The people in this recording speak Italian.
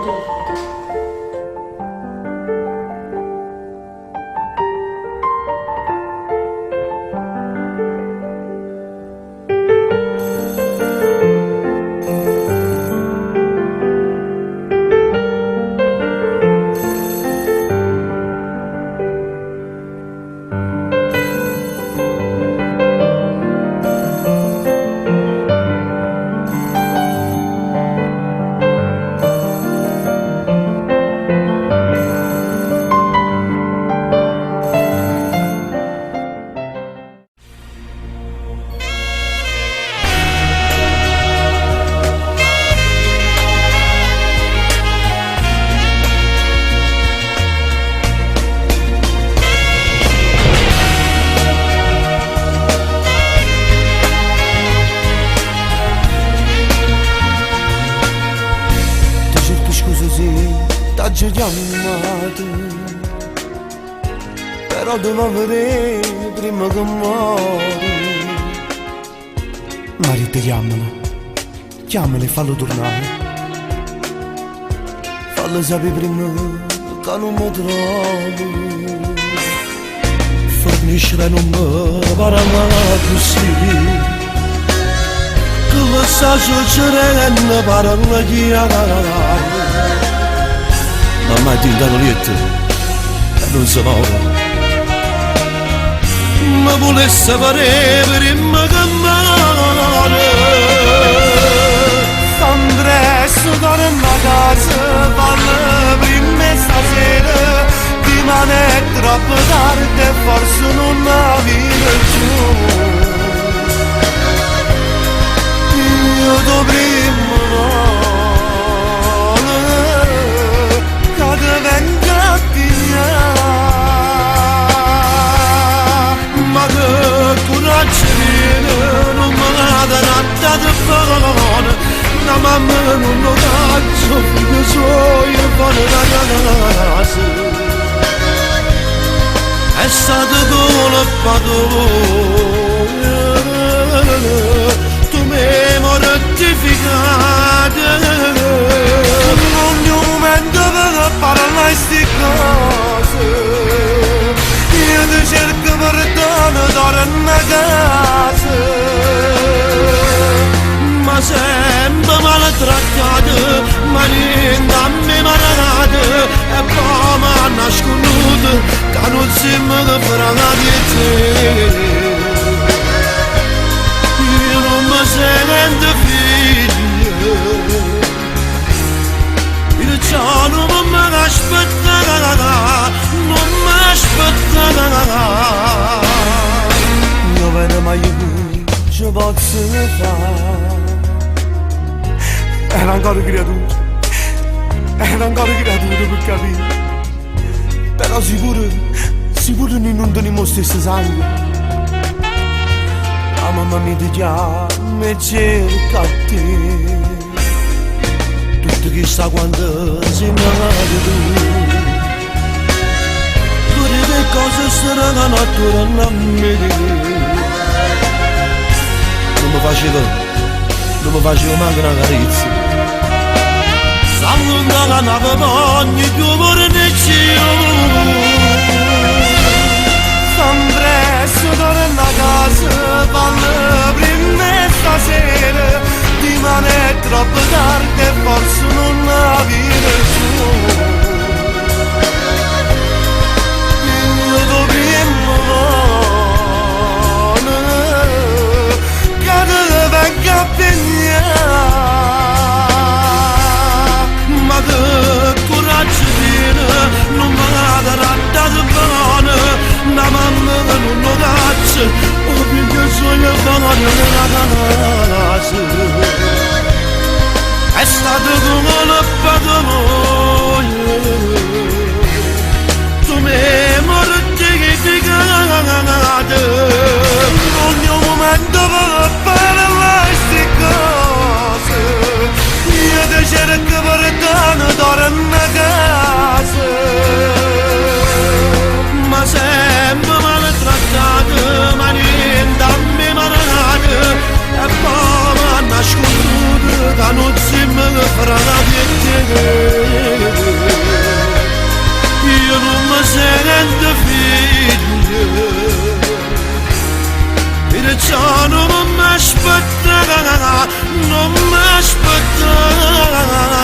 T'ho chiamato, però devo vedere prima che muori. Marito, chiamalo e fallo tornare. Fallo sapere prima che non mi trovo. Fornisce non mi parla così, che lo sa succedendo parla chiara. Mamma è tinta lietta e non si muove. Ma volesse fare prima che muore. S'andresso torna a casa, parla prima stasera. Rimane troppo tardi e forse non vive più. Io do prima ma che coraggio viene, non me la dà di parole. La mamma non lo caccio, figlio suo fuori da casa. È stato colpato, tu mi mortificate. Ogni momento per parlare sti cose. Io ti cerco perdono, torno a casa. Ma sempre maltrattato, ma niente a me maranate. E poi mi ha nasconuto, che non si mi farà di te. Io non mi sento figlio, il giorno non mi aspetta, non mi aspetta. Io vedo ma io ci posso fare. Era ancora creatura per capire. Però sicuro non teniamo stesso sangue. La mamma mi ti chiama e cerca te. Tutto chissà quando si innamora tu. Tutte le cose saranno attorno a me. Non mi facevo manco una carezza. S'allungava una ogni due ore nel cielo. S'andresso torna a casa, parla prima stasera. Rimane troppo tardi e forse non la vive più. Io dovremmo che te venga a pigliare. Ma che coraggio tiene, non me la darà di buono. La mamma che non lo caccia, o perché sogno fuori nella casa. È stato come una patroia, tu mi mortificate. Ogni momento per parlare sti cose. Io ti cerco perdono, torno a casa. Ma sempre maltrattato, ma niente a me maranate. E poi mi ha nascosto che non si mi farà di te. sente figlio il giorno non mi aspetta, non mi aspetta